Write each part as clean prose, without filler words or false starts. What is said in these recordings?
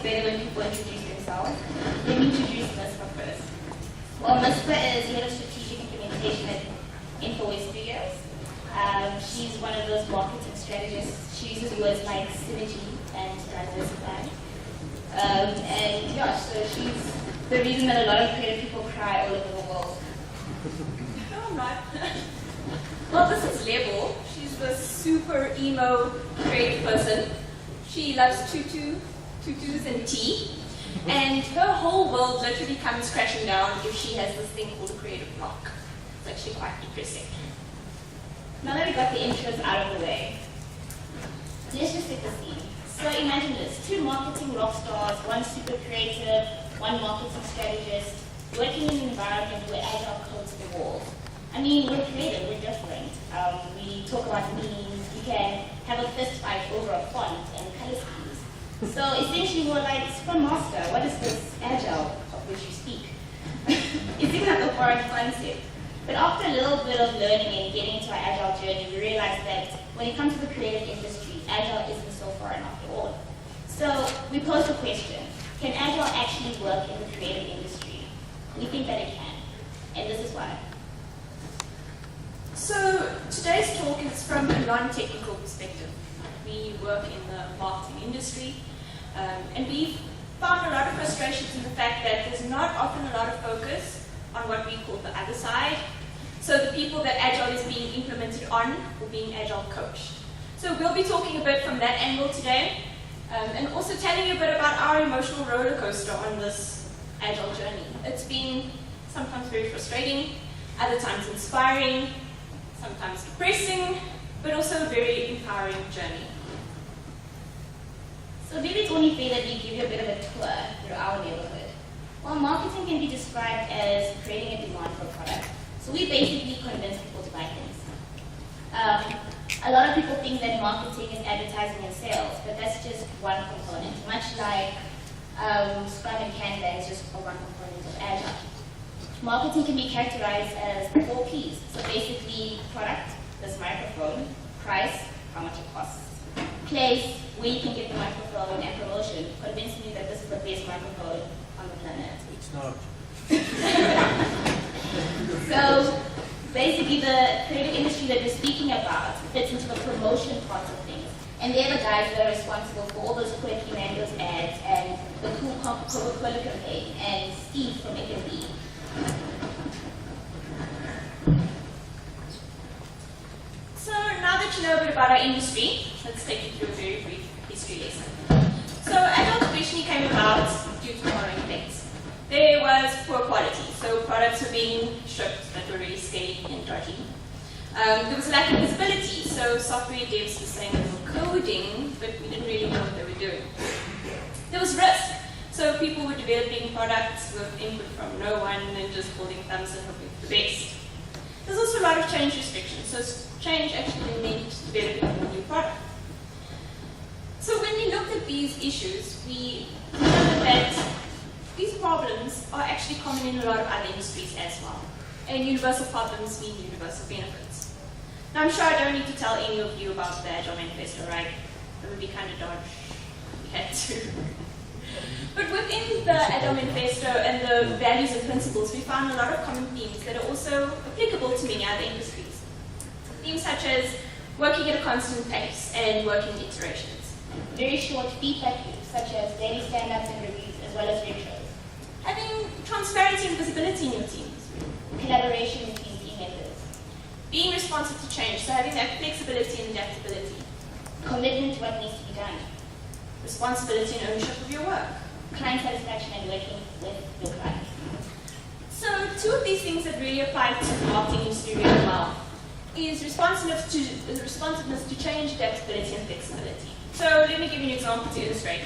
better when people introduce themselves. Let me introduce Mispah first. Well, Mispah is Head of Strategic Implementation at InfoWest Studios. She's one of those marketing strategists. She uses words like synergy and diversify. And yeah, so she's the reason that a lot of creative people cry all over the world. No, I'm not. Well, this is Lebo. She's the super emo creative person. She loves tutus and tea. And her whole world literally comes crashing down if she has this thing called a creative block. It's actually quite depressing. Now that we got the intros out of the way, let's just set the scene. So imagine this, 2 marketing rock stars, one super creative, one marketing strategist, working in an environment where Agile coats the walls. I mean, we're creative, we're different. We talk about memes, we can have a fist fight over a font and color schemes. So essentially we're like, Scrum Master, what is this Agile of which you speak? It seems like a foreign concept. But after a little bit of learning and getting into our Agile journey, we realized that when it comes to the creative industry, Agile isn't so foreign after all. So we posed the question, can Agile actually work in the creative industry? We think that it can, and this is why. So today's talk is from a non-technical perspective. We work in the marketing industry, and we've found a lot of frustrations in the fact that there's not often a lot of focus on what we call the other side. So the people that Agile is being implemented on or being Agile coached. So we'll be talking a bit from that angle today, and also telling you a bit about our emotional roller coaster on this Agile journey. It's been sometimes very frustrating, other times inspiring, sometimes depressing, but also a very empowering journey. So maybe it's only fair that we give you a bit of a tour through our neighborhood. Well, marketing can be described as creating a demand for a product. So we basically convince people to buy things. A lot of people think that marketing is advertising and sales, but that's just one component. Much like Scrum and Kanban is just one component of Agile. Marketing can be characterized as 4 Ps. So basically, product, this microphone, price, how much it costs. Place, where you can get the microphone, and promotion, convincing you that this is the best microphone on the planet. It's not. So basically the creative industry that we're speaking about fits into the promotion part of things. And they're the guys that are responsible for all those quirky Mango's ads and the cool Coca-Cola campaign and Steve from FMB. So now that you know a bit about our industry, let's take you through a very brief history lesson. So Agile traditionally came about due to the following things. There was poor quality, so products were being shipped that were really scaly and dodgy. There was a lack of visibility, so software devs were saying they were coding, but we didn't really know what they were doing. There was risk, so people were developing products with input from no one and just holding thumbs and hoping for the best. There's also a lot of change restrictions, so change actually meant developing a new product. So when we looked at these issues, we discovered that these problems are actually common in a lot of other industries as well. And universal problems mean universal benefits. Now I'm sure I don't need to tell any of you about the Agile Manifesto, right? That would be kind of dodge. We had to. But within the Agile Manifesto and the values and principles, we found a lot of common themes that are also applicable to many other industries. Themes such as working at a constant pace and working in iterations. Very short feedback loops, such as daily stand-ups and reviews, as well as retros. Having transparency and visibility in your teams. Collaboration between team members. Being responsive to change, so having that flexibility and adaptability. Commitment to what needs to be done. Responsibility and ownership of your work. Client satisfaction and working with your clients. So 2 of these things that really apply to the marketing industry really well is responsiveness to change, adaptability, and flexibility. So let me give you an example to illustrate.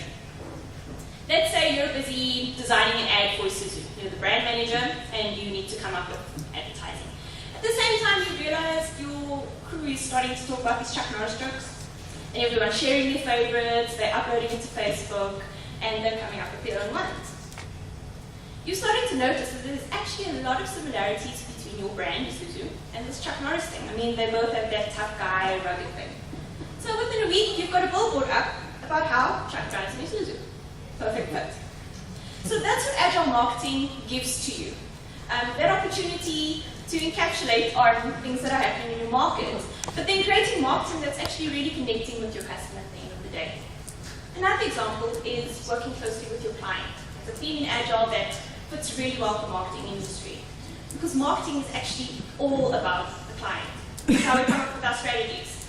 Let's say you're busy designing an ad for Isuzu. You're the brand manager and you need to come up with advertising. At the same time, you realize your crew is starting to talk about these Chuck Norris jokes, and everyone's sharing their favorites, they're uploading it to Facebook, and they're coming up with their own ones. You're starting to notice that there's actually a lot of similarities between your brand, Isuzu, and this Chuck Norris thing. I mean, they both have that tough guy, rugged thing. So within a week, you've got a billboard up about how Chuck drives an Isuzu. Perfect fit. So that's what Agile marketing gives to you. That opportunity to encapsulate on things that are happening in your market, but then creating marketing that's actually really connecting with your customer at the end of the day. Another example is working closely with your client. It's a theme in Agile that fits really well for the marketing industry, because marketing is actually all about the client. It's how we come up with our strategies.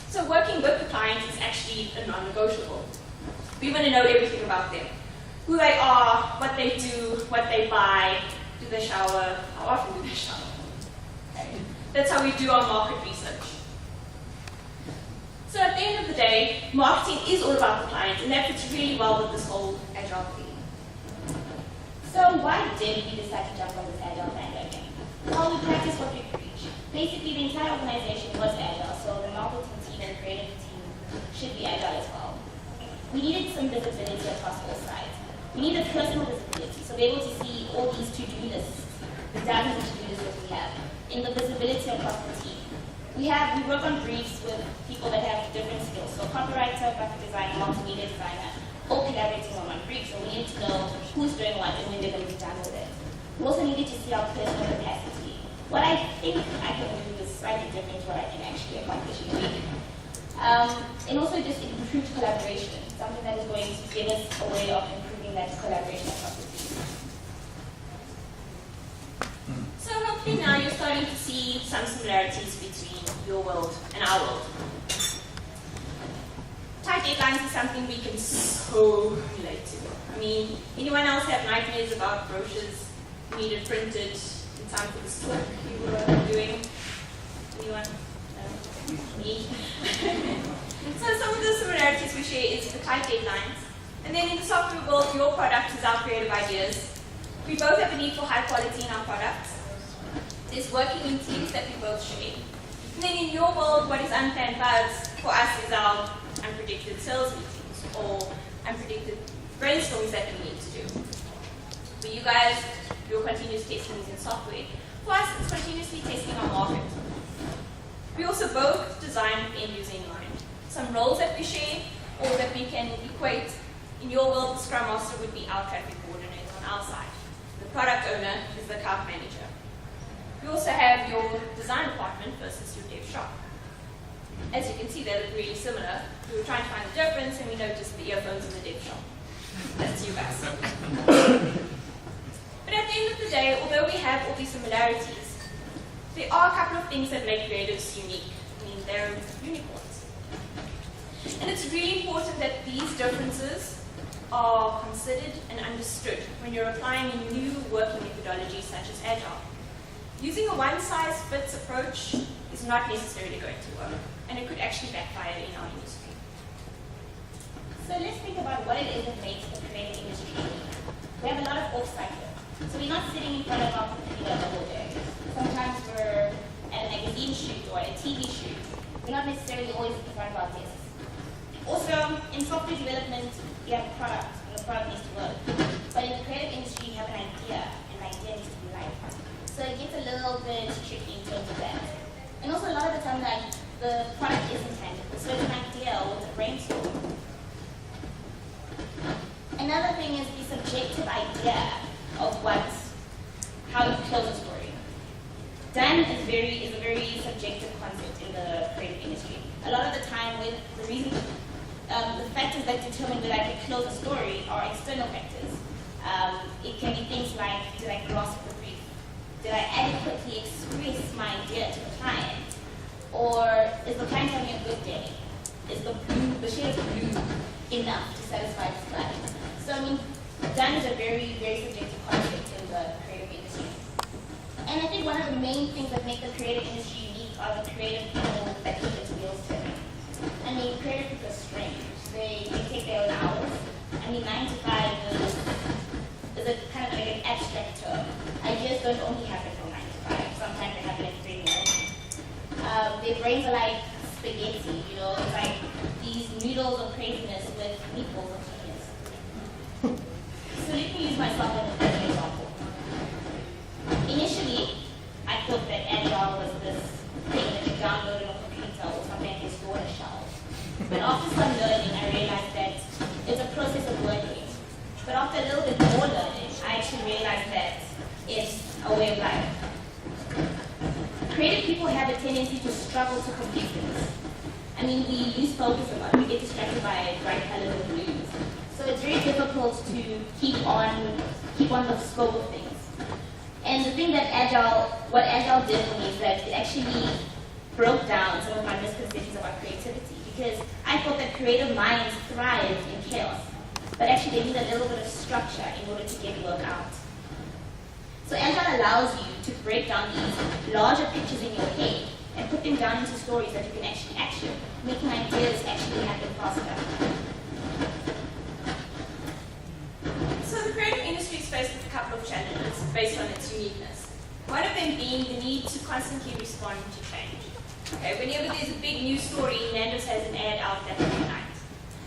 So working with the client is actually a non-negotiable. We want to know everything about them. Who they are, what they do, what they buy, do they shower, how often do they shower. Okay. That's how we do our market research. So at the end of the day, marketing is all about the client, and that fits really well with this whole Agile theme. So why did we decide to jump on this Agile bandwagon? Well, we practice what we preach. Basically, the entire organization was Agile, so the marketing team and creative team should be Agile as well. We needed some visibility across all sides. We needed personal visibility, so be able to see all these to-do lists, the dozens of to-do lists that we have, in the visibility across the team. We work on briefs with people that have different skills, so copywriter, graphic designer, multimedia designer, all collaborating on one brief, so we need to know who's doing what and when they're going to be done with it. We also needed to see our personal capacity. What I think I can do is slightly different to what I can actually accomplish in a week. And also just improved collaboration, something that is going to give us a way of improving that collaboration across the team. So hopefully now you're starting to see some similarities between your world and our world. Tight deadlines is something we can so relate to. I mean, anyone else have nightmares about brochures needed printed in time for this talk you were doing? Anyone? Me? So some of the similarities we share is the tight deadlines. And then in the software world, your product is our creative ideas. We both have a need for high quality in our products. There's working in teams that we both share. And then in your world, what is unplanned buzz for us is our unpredicted sales meetings or unpredicted brainstorms that we need to do. For you guys, your continuous testing is in software. For us, it's continuously testing our market. We also both design with end user in mind. Some roles that we share or that we can equate. In your world, the Scrum Master would be our traffic coordinator on our side. The product owner is the account manager. We also have your design department versus your dev shop. As you can see, they look really similar. We were trying to find the difference, and we noticed the earphones in the dev shop. That's you guys. But at the end of the day, although we have all these similarities, there are a couple of things that make creatives unique. I mean, they're unicorns. And it's really important that these differences are considered and understood when you're applying new working methodologies such as Agile. Using a one-size-fits approach is not necessarily going to work, and it could actually backfire in our industry. So let's think about what it is that makes the creative industry unique. We have a lot of off-site work. So we're not sitting in front of our computer the whole day. Sometimes we're at a magazine shoot or at a TV shoot. We're not necessarily always in front of our desks. Also, in software development, you have a product, and the product needs to work. But in the creative industry, you have an idea, and the idea needs to be live. So it gets a little bit tricky in terms of that. And also, a lot of the time, like, the product isn't tangible. So it's an idea or it's a brainstorm. Another thing is the subjective idea of how to close a story. Done is a very subjective concept in the creative industry. A lot of the time, the factors that determine whether I can close a story are external factors. It can be things like, did I grasp the brief? Did I adequately express my idea to the client? Or is the client having a good day? Is the shade of blue enough to satisfy the client? So I mean, done is a very, very subjective concept in the creative industry. And I think one of the main things that make the creative industry unique are the creative people that keep its wheels turning. I mean, creative people are strange. They take their own hours. I mean, 9 to 5 is a kind of like an abstract term. Ideas don't only happen from 9 to 5. Sometimes they happen at 3 minutes. Their brains are like spaghetti, you know, it's like these noodles of craziness with meatballs of genius. So let me use myself as an example. Initially, I thought that Agile was this thing that you download on a computer or something you store on a shelf. But after some learning, I realized that it's a process of working. But after a little bit more learning, I actually realized that it's a way of life. Creative people have a tendency to struggle to complete things. I mean, we lose focus a lot. We get distracted by bright colors and blues. So it's very difficult to keep on the scope of things. And the thing that what Agile did for me is that it actually broke down some of my misconceptions about creativity, because I thought that creative minds thrive in chaos, but actually they need a little bit of structure in order to get work out. So Agile allows you to break down these larger pictures in your head and put them down into stories that you can actually action, making ideas actually happen faster. So the creative industry is faced with a couple of challenges based on its uniqueness. One of them being the need to constantly respond to change. Okay, whenever there's a big news story, Nando's has an ad out that every night.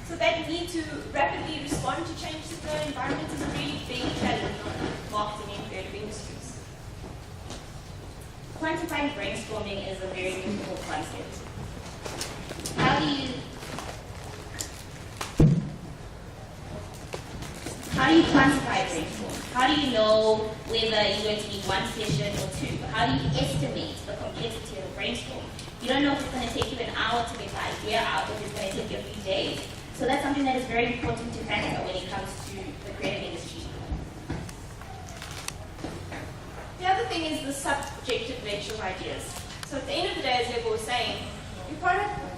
So that need to rapidly respond to change in the environment is a really big challenge on marketing and creative industries. Quantifying brainstorming is a very difficult concept. How do you quantify brainstorm? How do you know whether you're going to need one session or two? How do you estimate the complexity of a brainstorm? You don't know if it's going to take you an hour to get the idea out, or if it's going to take you a few days. So that's something that is very important to factor when it comes to the creative industry. The other thing is the subjective nature of ideas. So at the end of the day, as Lebo was saying,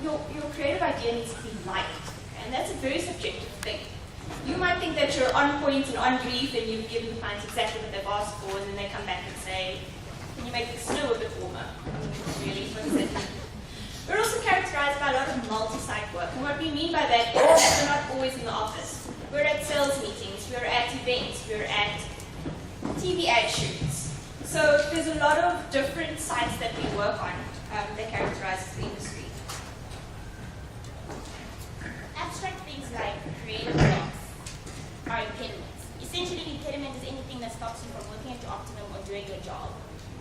your creative idea needs to be liked. And that's a very subjective thing. You might think that you're on point and on brief and you've given the clients exactly what they've asked for, and then they come back and say, can you make the snow a bit warmer? Really? What does that mean? We're also characterized by a lot of multi-site work. And what we mean by that is that we're not always in the office. We're at sales meetings, we're at events, we're at TV ad shoots. So there's a lot of different sites that we work on that characterizes the industry. Abstract things like creative blocks are impediments. Essentially, an impediment is anything that stops you from working at your optimum or doing your job.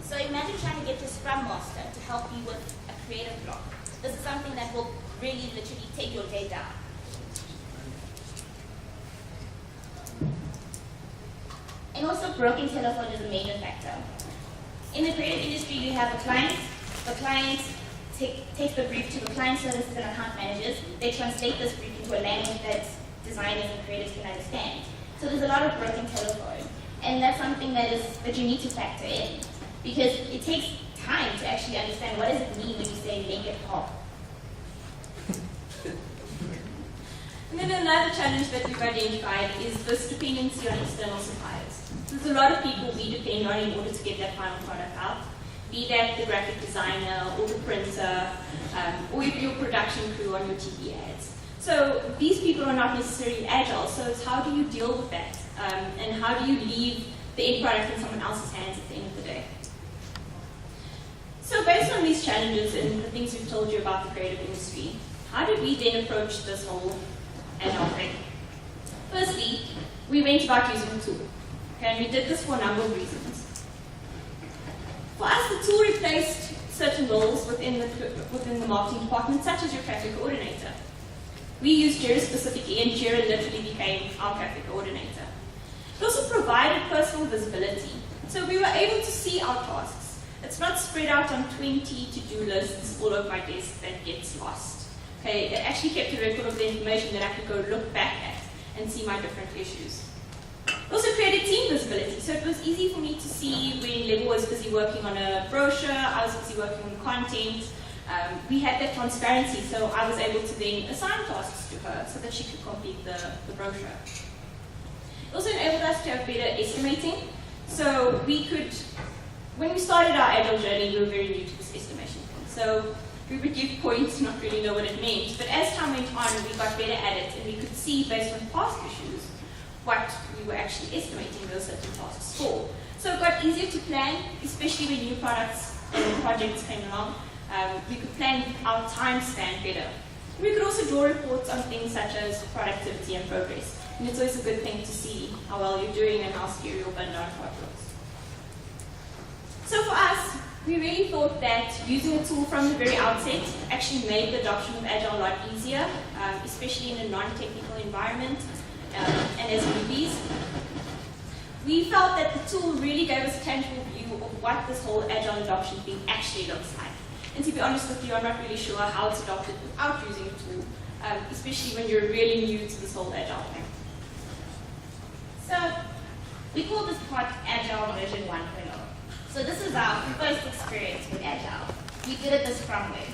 So imagine trying to get your Scrum Master to help you with a creative block. This is something that will really literally take your day down. And also, broken telephone is a major factor. In the creative industry, you have a client. The client takes the brief to the client services and account managers. They translate this brief into a language that designers and creatives can understand. So there's a lot of broken telephone. And that's something that you need to factor in, because it takes time to actually understand what does it mean when you say make it pop. And then another challenge that we've identified is this dependency on external suppliers. There's a lot of people we depend on in order to get that final product out, be that the graphic designer or the printer or even your production crew on your TV ads. So these people are not necessarily agile, so it's how do you deal with that? And how do you leave the end product in someone else's hands at the end of the day? So based on these challenges and the things we've told you about the creative industry, how did we then approach this whole agile thing? Firstly, we went about using a tool. Okay, and we did this for a number of reasons. For us, the tool replaced certain roles within the marketing department, such as your traffic coordinator. We used Jira specifically, and Jira literally became our traffic coordinator. It also provided personal visibility. So we were able to see our tasks. It's not spread out on 20 to-do lists all over my desk that gets lost. Okay, it actually kept a record of the information that I could go look back at and see my different issues. It also created team visibility, so it was easy for me to see when Lebo was busy working on a brochure, I was busy working on content. We had that transparency, so I was able to then assign tasks to her so that she could complete the brochure. It also enabled us to have better estimating, so we could, when we started our Agile journey, we were very new to this estimation thing. So we would give points, not really know what it meant, but as time went on, we got better at it, and we could see, based on past issues, what we were actually estimating those certain tasks for. So it got easier to plan, especially when new products and projects came along. We could plan our time span better. We could also draw reports on things such as productivity and progress. And it's always a good thing to see how well you're doing and how scary your burnout looks. So for us, we really thought that using a tool from the very outset actually made the adoption of Agile a lot easier, especially in a non-technical environment and as newbies. felt that the tool really gave us a tangible view of what this whole Agile adoption thing actually looks like. And to be honest with you, I'm not really sure how it's adopted without using a tool, especially when you're really new to this whole Agile thing. So we call this part Agile version 1.0. So this is our first experience with Agile. We did it the Scrum way.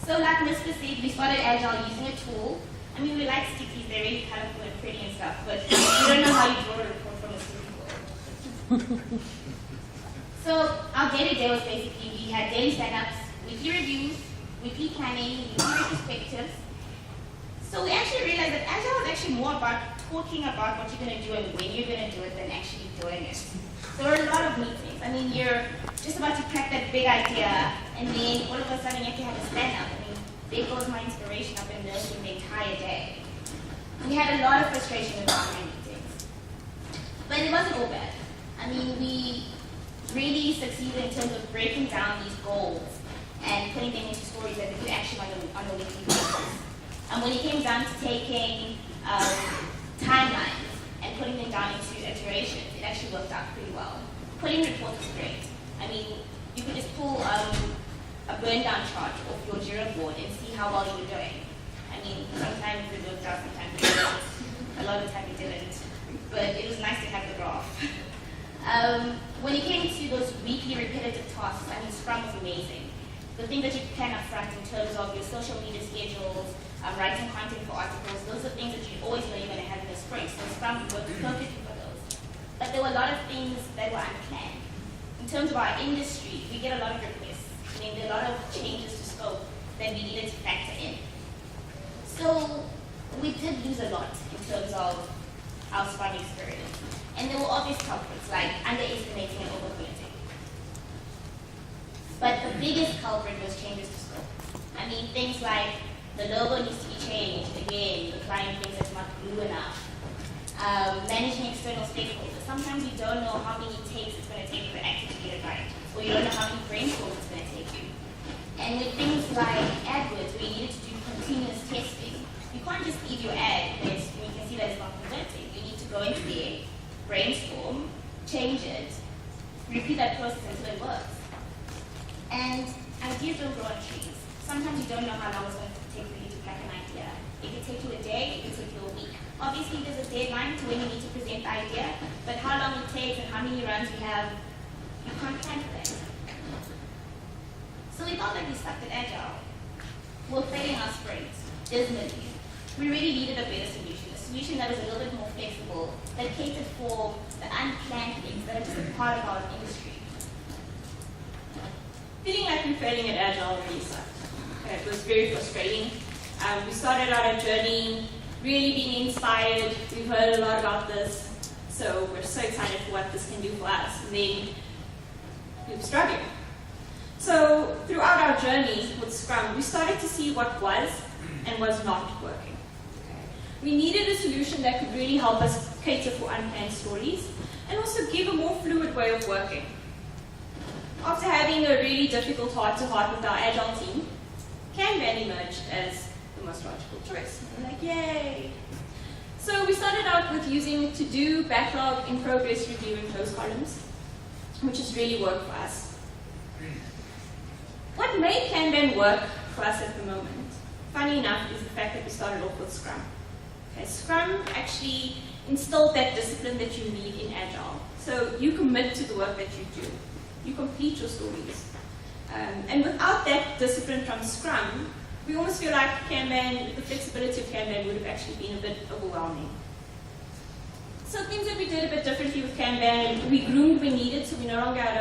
So like Mispah said, we started Agile using a tool. I mean, we like stickies, they're really colorful and pretty and stuff, but we don't know how you draw a report from a sticky board. So our day-to-day was basically, we had daily stand-ups, weekly reviews, weekly planning, weekly retrospectives. So we actually realized that Agile is actually more about talking about what you're going to do and when you're going to do it than actually doing it. So there were a lot of meetings. I mean, you're just about to crack that big idea, and then all of a sudden you have to have a stand-up. I mean, there goes my inspiration. I've been nursing the entire day. We had a lot of frustration with online meetings. But it wasn't all bad. I mean, we really succeeded in terms of breaking down these goals and putting them into stories that we could action on a weekly basis. And when it came down to taking timelines and putting them down into iterations, it actually worked out pretty well. Putting reports is great. I mean, you could just pull a burn down chart off your Jira board and see how well you were doing. I mean, sometimes it worked out, sometimes it didn't. A lot of the time it didn't. But it was nice to have the graph. When it came to those weekly repetitive tasks, I mean, Scrum was amazing. The things that you plan up front in terms of your social media schedules, writing content for articles, those are things that you always know you're going to have in the spring. So Scrum worked perfectly for those. But there were a lot of things that were unplanned. In terms of our industry, we get a lot of requests. I mean, there are a lot of changes to scope that we needed to factor in. So we did lose a lot in terms of our Scrum experience. And there were obvious culprits, like underestimating and overcommitting. But the biggest culprit was changes to scope. I mean, things like the logo needs to be changed again, the client thinks it's not blue enough. Managing external stakeholders. Sometimes you don't know how many takes it's going to take for Active to get it right, or you don't know how many brainstorms it's going to take you. And with things like AdWords, where you needed to do continuous testing, you can't just leave your ad and you can see that it's not converting. You need to go into there, brainstorm, change it, repeat that process until it works. And ideas don't grow on trees. Sometimes you don't know how long it's going to take for you to crack an idea. It could take you a day, it could take you a week. Obviously, there's a deadline to when you need to present the idea, but how long it takes and how many runs you have, you can't plan for that. So we thought that we sucked at Agile. We're failing our sprints, dismally. We really needed a better solution that was a little bit more flexible, that catered for the unplanned things that are just a part of our industry. Feeling like we're failing at Agile really sucked. It was very frustrating. We started out our journey really being inspired. We've heard a lot about this, so we're so excited for what this can do for us. And then we were struggling. So throughout our journey with Scrum, we started to see what was and was not working. We needed a solution that could really help us cater for unplanned stories and also give a more fluid way of working. After having a really difficult heart-to-heart with our Agile team, Kanban emerged as the most logical choice. We're like, yay! So we started out with using to-do, backlog, in-progress review, and close columns, which has really worked for us. What made Kanban work for us at the moment, funny enough, is the fact that we started off with Scrum. Okay, Scrum actually instilled that discipline that you need in Agile. So you commit to the work that you do. You complete your stories. And without that discipline from Scrum, we almost feel like Kanban, the flexibility of Kanban would have actually been a bit overwhelming. So things that we did a bit differently with Kanban, we groomed when needed, so we no longer had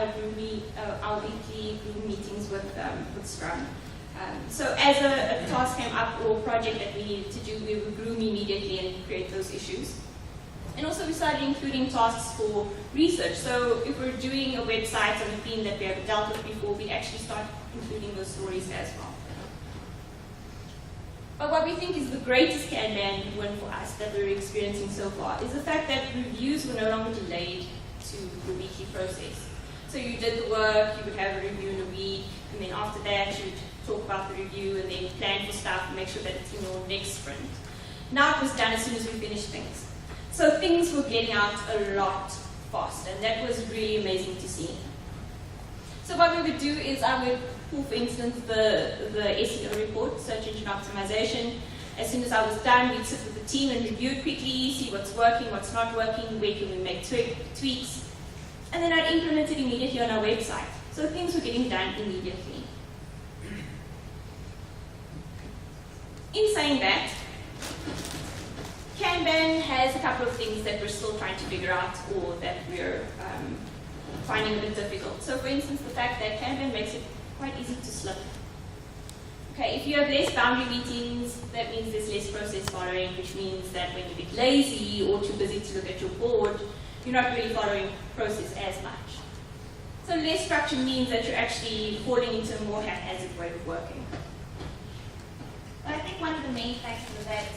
our weekly groom meetings with Scrum. So as a task came up or project that we needed to do, we would groom immediately and create those issues. And also we started including tasks for research. So if we're doing a website on a theme that we have dealt with before, we actually start including those stories as well. But what we think is the greatest Kanban win for us that we're experiencing so far is the fact that reviews were no longer delayed to the weekly process. So you did the work, you would have a review in a week, and then after that you'd talk about the review and then plan for stuff and make sure that it's in your next sprint. Now it was done as soon as we finished things. So things were getting out a lot fast, and that was really amazing to see. So what we would do is I would pull, for instance, the SEO report, search engine optimization. As soon as I was done, we'd sit with the team and review it quickly, see what's working, what's not working, where can we make tweaks, and then I'd implement it immediately on our website. So things were getting done immediately. In saying that, Kanban has a couple of things that we're still trying to figure out or that we're finding a bit difficult. So for instance, the fact that Kanban makes it quite easy to slip. Okay, if you have less boundary meetings, that means there's less process following, which means that when you're a bit lazy or too busy to look at your board, you're not really following process as much. So less structure means that you're actually falling into a more haphazard way of working. But I think one of the main factors is that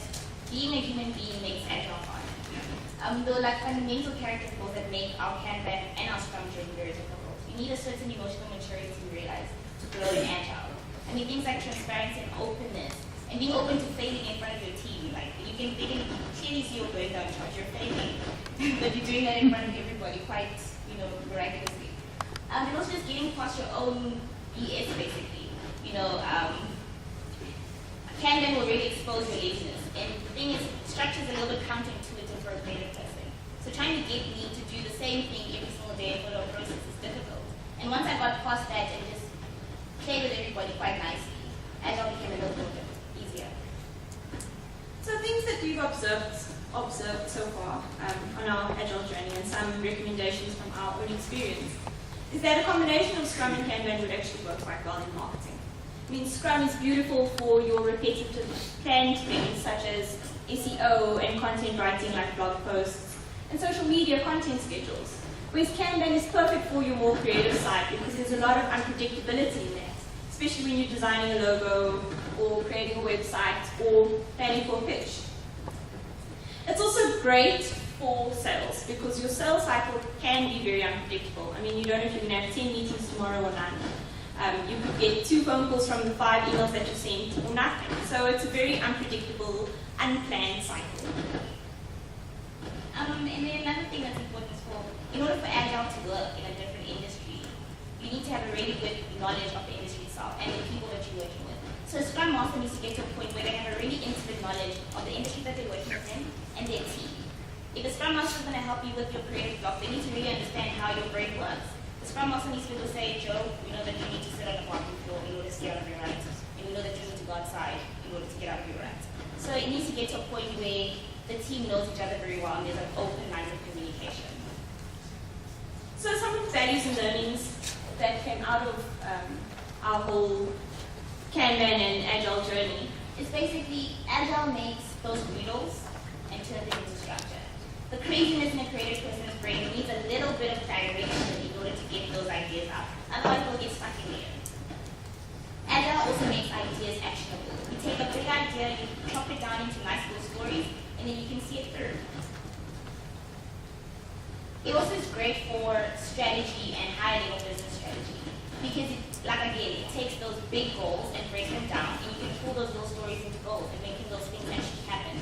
being a human being makes Agile hard. There are like fundamental characteristics that make our Kanban and our Scrum journey very difficult. You need a certain emotional maturity to realize to grow in Agile. I mean, things like transparency and openness, and being open to failing in front of your team. Like, they can clearly see you're going down charge, you're failing, but you're doing that in front of everybody quite, miraculously. And also just getting past your own BS, basically. Kanban will really expose your laziness. And the thing is, structure is a little bit counterintuitive for a creative person. So trying to get me to do the same thing every single day and follow a process is difficult. And once I got past that and just play with everybody quite nicely, Agile became a little bit easier. So things that we've observed so far on our Agile journey and some recommendations from our own experience is that a combination of Scrum and Kanban would actually work quite well in marketing. I mean, Scrum is beautiful for your repetitive planned things such as SEO and content writing like blog posts and social media content schedules. Whereas Kanban is perfect for your more creative side because there's a lot of unpredictability in that, especially when you're designing a logo or creating a website or planning for a pitch. It's also great for sales because your sales cycle can be very unpredictable. I mean, you don't know if you're going to have 10 meetings tomorrow or none. You could get 2 phone calls from the 5 emails that you sent or nothing. So it's a very unpredictable, unplanned cycle. And then another thing that's important is in order for Agile to work in a different industry, you need to have a really good knowledge of the industry itself and the people that you're working with. So a Scrum Master needs to get to a point where they have a really intimate knowledge of the industry that they're working in and their team. If a Scrum Master is going to help you with your creative block, they need to really understand how your brain works. The Scrum Master needs to be able to say, Joe, we know that you need to sit on the parking floor in order to stay out of your rut, and we know that you need to go outside in order to get out of your rut. So it needs to get to a point where the team knows each other very well and there's an open line of communication. So some of the values and learnings that came out of our whole Kanban and Agile journey is basically Agile makes those riddles and turns them into structure. The craziness in a creative person's brain needs a little bit of collaboration in order to get those ideas out. Otherwise, they'll get stuck in there. Agile also makes ideas actionable. You take a big idea, you chop it down into nice little stories, and then you can see it through. It also is great for strategy and high-level business strategy because, it takes those big goals and breaks them down, and you can pull those little stories into goals and making those things actually happen.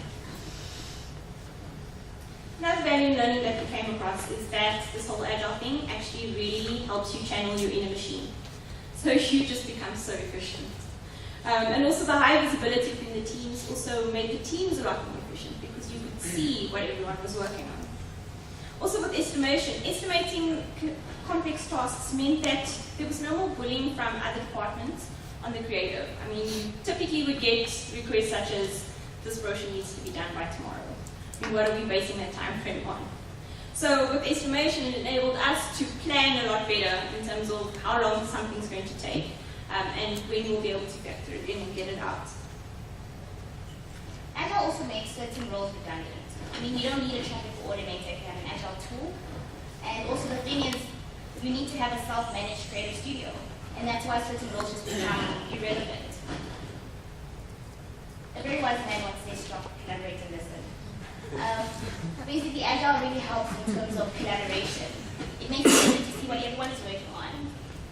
Another value in learning that we came across is that this whole Agile thing actually really helps you channel your inner machine. So you just become so efficient. And also the high visibility within the teams also made the teams a lot more efficient because you could see what everyone was working on. Also with estimating complex tasks meant that there was no more bullying from other departments on the creative. I mean, you typically would get requests such as, this brochure needs to be done by tomorrow. And what are we basing that time frame on? So with estimation, it enabled us to plan a lot better in terms of how long something's going to take and when we'll be able to factor it in and get it out. Agile also makes certain roles redundant. I mean, you don't need a traffic coordinator if you have an Agile tool. And also the thing is, you need to have a self-managed creative studio. And that's why certain roles just become irrelevant. A very wise man once said, stop, collaborate, and listen. Basically, Agile really helps in terms of collaboration. It makes it easier to see what everyone is working on.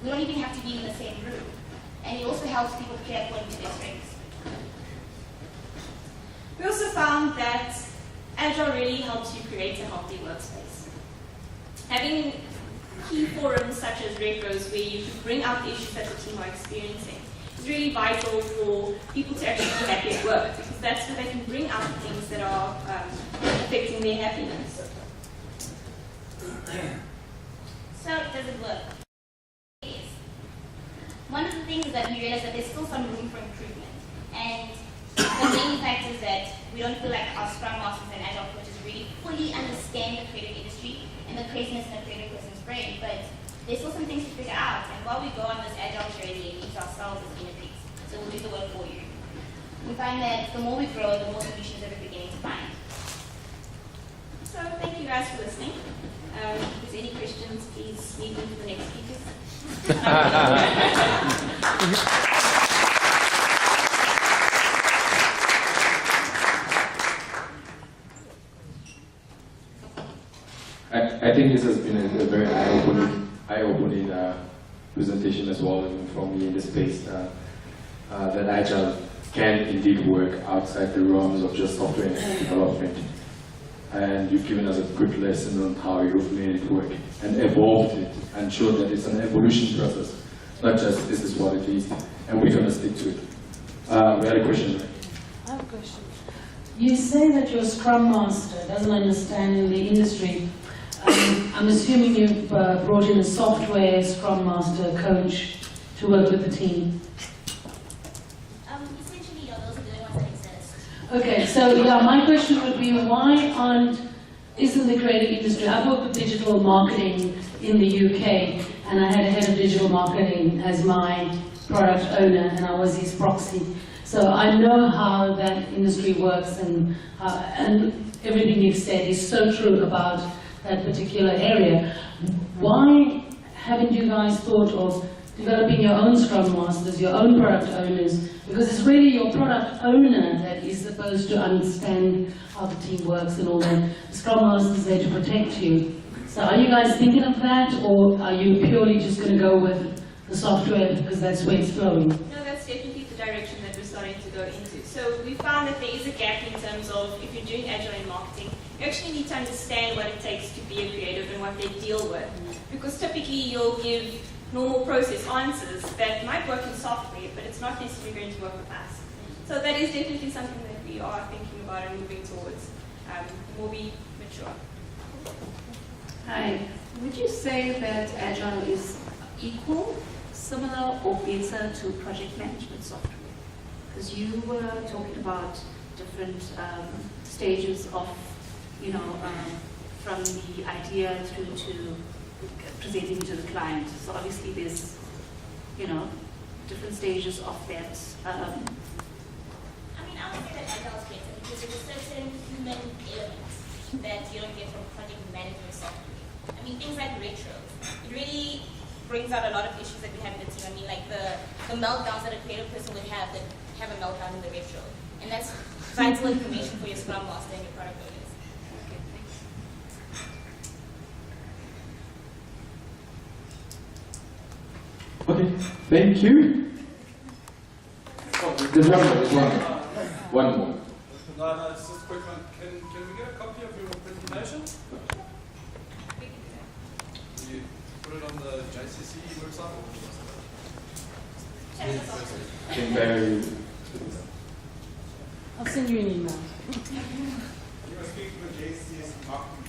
We don't even have to be in the same room. And it also helps people play according to their strengths. We also found that Agile really helps you create a healthy workspace. having key forums such as retros where you can bring out the issues that the team are experiencing is really vital for people to actually be happy at work, because that's where they can bring out the things that are affecting their happiness. So, does it work? Yes. One of the things is that we realize that there's still some room for improvement. And the main fact is that we don't feel like our Scrum Masters and Agile coaches really fully understand the creative industry and the craziness in a creative person's brain, but there's still some things to figure out. And while we go on this Agile journey and each ourselves as innovators, so we'll do the work for you. We find that the more we grow, the more solutions that we're beginning to find. So thank you guys for listening. If there's any questions, please leave them for the next speakers. I think this has been a very eye-opening presentation as well for me in this space, that Agile can indeed work outside the realms of just software development. And you've given us a good lesson on how you've made it work and evolved it and showed that it's an evolution process, not just this is what it is and we're going to stick to it. We had a question, right? I have a question. You say that your Scrum Master doesn't understand in the industry. I'm assuming you've brought in a software Scrum Master coach to work with the team. Essentially, those are the ones that exist. Okay, so yeah, my question would be, isn't the creative industry, I've worked with digital marketing in the UK, and I had a head of digital marketing as my product owner, and I was his proxy. So I know how that industry works, and everything you've said is so true about that particular area. Why haven't you guys thought of developing your own Scrum Masters, your own product owners? Because it's really your product owner that is supposed to understand how the team works and all that. The Scrum Master is there to protect you. So are you guys thinking of that, or are you purely just going to go with the software because that's where it's flowing? No, that's definitely the direction that we're starting to go into. So we found that there is a gap in terms of, if you're doing Agile in marketing, you actually need to understand what it takes to be a creative and what they deal with. Because typically you'll give normal process answers that might work in software, but it's not necessarily going to work with us. So that is definitely something that we are thinking about and moving towards. More be mature. Hi. Would you say that Agile is equal, similar, or better to project management software? Because you were talking about different stages of, from the idea through to presenting to the client. So obviously there's, different stages of that. I would say that Agile is better because there's a certain human element that you don't get from project management software. Things like retros, it really brings out a lot of issues that we have in the team. Like the meltdowns that a creative person would have that have a meltdown in the retro. And that's vital information for your Scrum Master and your product owners. Okay, thank you. Oh, there's one more, there's one more. One more. No, it's just a quick one. Can we get a copy of your presentation? Will you put it on the JCC website? Can Barry... I'll send you an email. You are speaking with JCC marketing.